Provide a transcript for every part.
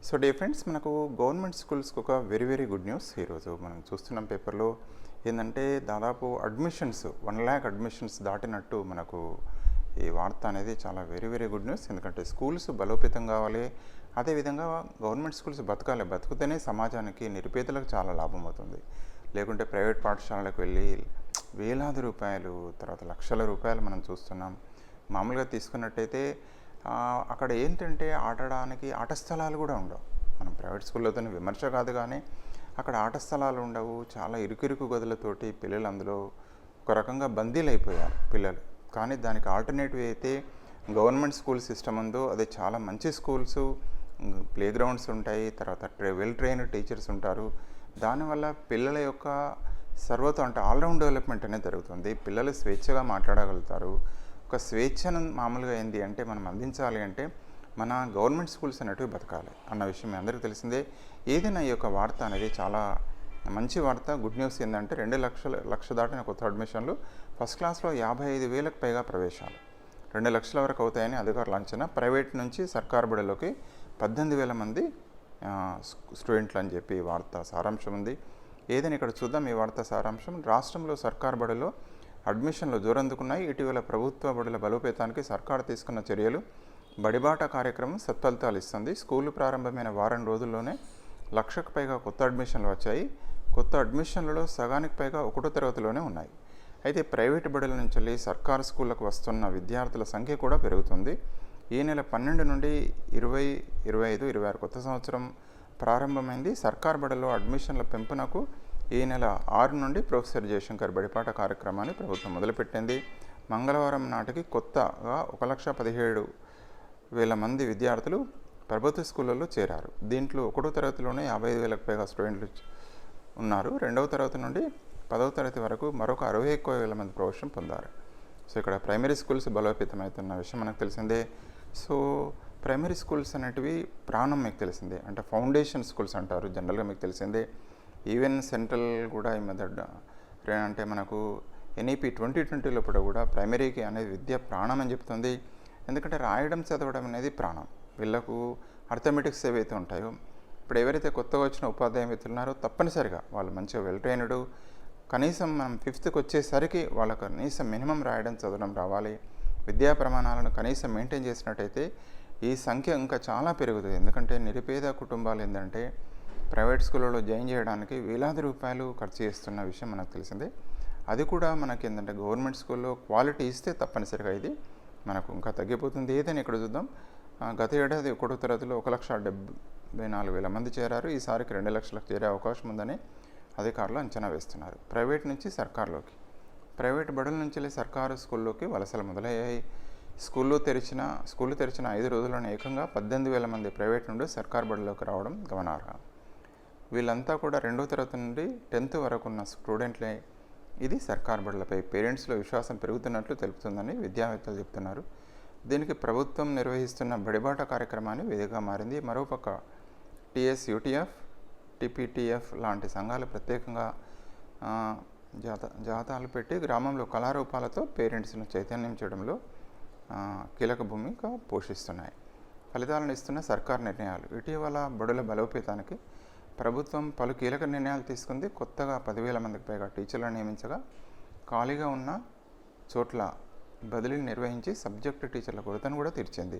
So dear friends, మనకు government స్కూల్స్కి ఒక వెరీ గుడ్ న్యూస్ ఈరోజు మనం చూస్తున్నాం పేపర్లో. ఏంటంటే దాదాపు అడ్మిషన్స్ 1,00,000 అడ్మిషన్స్ దాటినట్టు మనకు ఈ వార్త అనేది చాలా వెరీ గుడ్ న్యూస్. ఎందుకంటే స్కూల్స్ బలోపేతం కావాలి, అదేవిధంగా గవర్నమెంట్ స్కూల్స్ బతకాలి. బతుకుతేనే సమాజానికి నిరుపేదలకు చాలా లాభం అవుతుంది. లేకుంటే ప్రైవేట్ పాఠశాలలకు వెళ్ళి వేలాది రూపాయలు, తర్వాత లక్షల రూపాయలు మనం చూస్తున్నాం. మామూలుగా తీసుకున్నట్టయితే అక్కడ ఏంటంటే ఆడడానికి ఆట స్థలాలు కూడా ఉండవు. మనం ప్రైవేట్ స్కూళ్ళతో విమర్శ కాదు, కానీ అక్కడ ఆట స్థలాలు ఉండవు. చాలా ఇరుకు గదులతోటి పిల్లలు అందులో ఒక రకంగా బందీలు అయిపోయారు పిల్లలు. కానీ దానికి ఆల్టర్నేటివ్ అయితే గవర్నమెంట్ స్కూల్ సిస్టమ్ ఉందో అది చాలా మంచి స్కూల్స్, ప్లే గ్రౌండ్స్ ఉంటాయి, తర్వాత వెల్ ట్రైన్డ్ టీచర్స్ ఉంటారు. దానివల్ల పిల్లల యొక్క అంటే ఆల్రౌండ్ డెవలప్మెంట్ అనేది జరుగుతుంది. పిల్లలు స్వేచ్ఛగా మాట్లాడగలుగుతారు. ఒక స్వేచ్ఛను మామూలుగా ఏంటి అంటే మనం అందించాలి అంటే మన గవర్నమెంట్ స్కూల్స్ అనేటివి బతకాలి అన్న విషయం మీ అందరికీ తెలిసిందే. ఏదైనా ఈ యొక్క వార్త అనేది చాలా మంచి వార్త, గుడ్ న్యూస్. ఏంటంటే 2 లక్ష దాటిన కొత్త అడ్మిషన్లు, ఫస్ట్ క్లాస్లో 55,000కు పైగా ప్రవేశాలు, 2 లక్షల వరకు అవుతాయని అధికారుల అంచనా. ప్రైవేట్ నుంచి సర్కారు బడులకి 18,000 మంది స్టూడెంట్లు అని చెప్పి వార్త సారాంశం ఉంది. ఏదైనా ఇక్కడ చూద్దాం ఈ వార్త సారాంశం. రాష్ట్రంలో సర్కారు బడుల్లో అడ్మిషన్లు జోరందుకున్నాయి. ఇటీవల ప్రభుత్వ బడుల బలోపేతానికి సర్కారు తీసుకున్న చర్యలు, బడిబాట కార్యక్రమం సత్ఫలితాలు ఇస్తుంది. స్కూలు ప్రారంభమైన వారం రోజుల్లోనే 1,00,000కు పైగా కొత్త అడ్మిషన్లు వచ్చాయి. కొత్త అడ్మిషన్లలో సగానికి పైగా 1వ తరగతిలోనే ఉన్నాయి. అయితే ప్రైవేటు బడుల నుంచి వెళ్ళి సర్కారు స్కూళ్ళకు వస్తున్న విద్యార్థుల సంఖ్య కూడా పెరుగుతుంది. ఈ నెల 12 నుండి 2025-26 కొత్త సంవత్సరం ప్రారంభమైంది. సర్కారు బడుల్లో అడ్మిషన్ల పెంపునకు ఈ నెల 6 నుండి ప్రొఫెసర్ జయశంకర్ బడిపాట కార్యక్రమాన్ని ప్రభుత్వం మొదలుపెట్టింది. మంగళవారం నాటికి కొత్తగా 1,17,000 మంది విద్యార్థులు ప్రభుత్వ స్కూళ్ళల్లో చేరారు. దీంట్లో 1వ తరగతిలోనే 55,000కు పైగా స్టూడెంట్లు ఉన్నారు. 2వ తరగతి నుండి 10వ తరగతి వరకు మరొక 61,000 మంది ప్రవేశం పొందారు. సో ఇక్కడ ప్రైమరీ స్కూల్స్ బలోపేతమవుతున్న విషయం మనకు తెలిసిందే. సో ప్రైమరీ స్కూల్స్ అనేటివి ప్రాణం మీకు తెలిసిందే, అంటే ఫౌండేషన్ స్కూల్స్ అంటారు జనరల్గా, మీకు తెలిసిందే. ఈవెన్ సెంట్రల్ కూడా ఈ మెథడ్ అంటే మనకు ఎన్ఈపి 2020 లోపల కూడా ప్రైమరీకి అనేది విద్య ప్రాణం అని చెప్తుంది. ఎందుకంటే రాయడం చదవడం అనేది ప్రాణం. వీళ్ళకు అర్థమెటిక్స్ ఏవైతే ఉంటాయో, ఇప్పుడు ఎవరైతే కొత్తగా వచ్చిన ఉపాధ్యాయ మిత్రులు ఉన్నారో తప్పనిసరిగా వాళ్ళు మంచిగా వెల్ ట్రైన్డ్, కనీసం మనం 5th వచ్చేసరికి వాళ్ళకు కనీసం మినిమం రాయడం చదవడం రావాలి. విద్యా ప్రమాణాలను కనీసం మెయింటైన్ చేసినట్టయితే ఈ సంఖ్య ఇంకా చాలా పెరుగుతుంది. ఎందుకంటే నిరుపేద కుటుంబాలు ఏంటంటే ప్రైవేట్ స్కూళ్ళలో జాయిన్ చేయడానికి వేలాది రూపాయలు ఖర్చు చేస్తున్న విషయం మనకు తెలిసిందే. అది కూడా మనకి ఏంటంటే గవర్నమెంట్ స్కూల్లో క్వాలిటీ ఇస్తే తప్పనిసరిగా ఇది మనకు ఇంకా తగ్గిపోతుంది. ఏదైనా ఇక్కడ చూద్దాం. గత ఏడాది 1వ తరగతిలో 1,74,000 మంది చేరారు. ఈసారికి 2 లక్షలకు చేరే అవకాశం ఉందని అధికారులు అంచనా వేస్తున్నారు. ప్రైవేట్ నుంచి సర్కారులోకి, ప్రైవేట్ బడుల నుంచి సర్కారు స్కూల్లోకి వలసలు మొదలయ్యాయి. స్కూళ్ళు తెరిచిన 5 రోజుల్లోనే ఏకంగా 18,000 మంది ప్రైవేట్ నుండి సర్కారు బడుల్లోకి రావడం గమనార్హం. వీళ్ళంతా కూడా 2వ తరగతి నుండి 10th వరకు ఉన్న స్టూడెంట్లే. ఇది సర్కారు బడులపై పేరెంట్స్లో విశ్వాసం పెరుగుతున్నట్లు తెలుపుతుందని విద్యావేత్తలు చెప్తున్నారు. దీనికి ప్రభుత్వం నిర్వహిస్తున్న బడిబాట కార్యక్రమాన్ని వేదికగా మారింది. మరోపక్క టీఎస్, యూటీఎఫ్, టీపీటీఎఫ్ లాంటి సంఘాలు ప్రత్యేకంగా జాతాలు పెట్టి గ్రామంలో కళారూపాలతో పేరెంట్స్ను చైతన్యం చేయడంలో కీలక భూమిక పోషిస్తున్నాయి. ఫలితాలను ఇస్తున్న సర్కారు నిర్ణయాలు. ఇటీవల బడుల బలోపేతానికి ప్రభుత్వం పలు కీలక నిర్ణయాలు తీసుకుంది. కొత్తగా 10,000 మందికి పైగా టీచర్లను నియమించగా ఖాళీగా ఉన్న చోట్ల బదిలీలు నిర్వహించి సబ్జెక్టు టీచర్ల కొరతను కూడా తీర్చింది.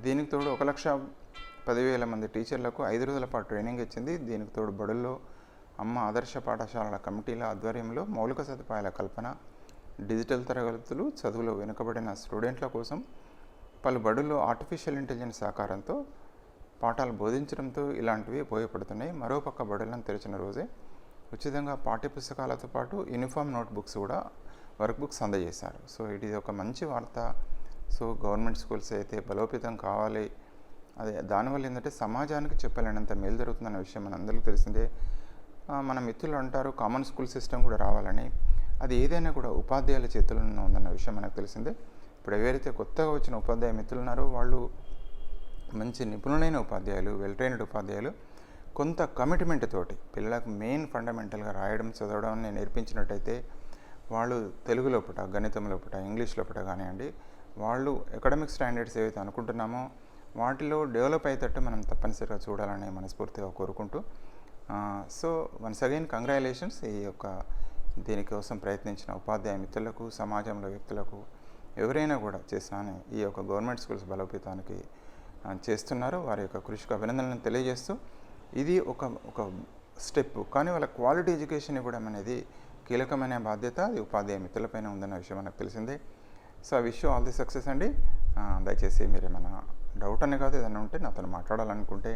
దీనికి తోడు 1,10,000 మంది టీచర్లకు 5 రోజుల పాటు ట్రైనింగ్ ఇచ్చింది. దీనికి తోడు బడుల్లో అమ్మ ఆదర్శ పాఠశాలల కమిటీల ఆధ్వర్యంలో మౌలిక సదుపాయాల కల్పన, డిజిటల్ తరగతులు, చదువులో వెనుకబడిన స్టూడెంట్ల కోసం పలు బడుల్లో ఆర్టిఫిషియల్ ఇంటెలిజెన్స్ సహకారంతో పాఠాలు బోధించడంతో ఇలాంటివి ఉపయోగపడుతున్నాయి. మరోపక్క బడులను తెరిచిన రోజే ఉచితంగా పాఠ్యపుస్తకాలతో పాటు యూనిఫామ్ నోట్బుక్స్ కూడా వర్క్ బుక్స్ అందజేశారు. సో ఇది ఒక మంచి వార్త. సో గవర్నమెంట్ స్కూల్స్ అయితే బలోపేతం కావాలి. అదే దానివల్ల ఏంటంటే సమాజానికి చెప్పలేనంత మేలు జరుగుతుందన్న విషయం మనందరికీ తెలిసిందే. మన మిత్రులు అంటారు కామన్ స్కూల్ సిస్టమ్ కూడా రావాలని. అది ఏదైనా కూడా ఉపాధ్యాయుల చేతుల్లో ఉందన్న విషయం మనకు తెలిసిందే. ఇప్పుడు ఎవరైతే కొత్తగా వచ్చిన ఉపాధ్యాయ మిత్రులు ఉన్నారో వాళ్ళు మంచి నిపుణులైన ఉపాధ్యాయులు, వెల్ ట్రైన్డ్ ఉపాధ్యాయులు కొంత కమిట్మెంట్ తోటి పిల్లలకు మెయిన్ ఫండమెంటల్గా రాయడం చదవడం నేర్పించినట్టయితే వాళ్ళు తెలుగు లోపల, గణితం లోపల, ఇంగ్లీష్ లోపల కానివ్వండి, వాళ్ళు అకాడమిక్ స్టాండర్డ్స్ ఏవైతే అనుకుంటున్నామో వాటిలో డెవలప్ అయ్యేటట్టు మనం తప్పనిసరిగా చూడాలని మనస్ఫూర్తిగా కోరుకుంటూ సో వన్స్ అగైన్ కంగ్రాచులేషన్స్ ఈ యొక్క దీనికోసం ప్రయత్నించిన ఉపాధ్యాయ మిత్రులకు, సమాజంలో వ్యక్తులకు, ఎవరైనా కూడా చేసిన ఈ యొక్క గవర్నమెంట్ స్కూల్స్ బలోపేతానికి చేస్తున్నారు. వారి యొక్క కృషికి అభినందనలను తెలియజేస్తూ ఇది ఒక స్టెప్, కానీ వాళ్ళ క్వాలిటీ ఎడ్యుకేషన్ ఇవ్వడం అనేది కీలకమైన బాధ్యత అది ఉపాధ్యాయ మిత్రులపైన ఉందన్న విషయం మనకు తెలిసిందే. So I wish you all the success అండి. దయచేసి మీరు ఏమైనా డౌట్ అనే కాదు ఏదైనా ఉంటే నాతో మాట్లాడాలనుకుంటే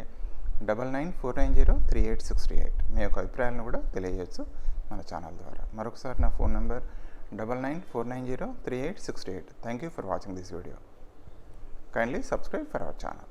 9949038638 మీ యొక్క అభిప్రాయాలను కూడా తెలియజేయచ్చు మన ఛానల్ ద్వారా. మరొకసారి నా phone number 9949038638. Thank you for watching this video. Kindly subscribe for our channel.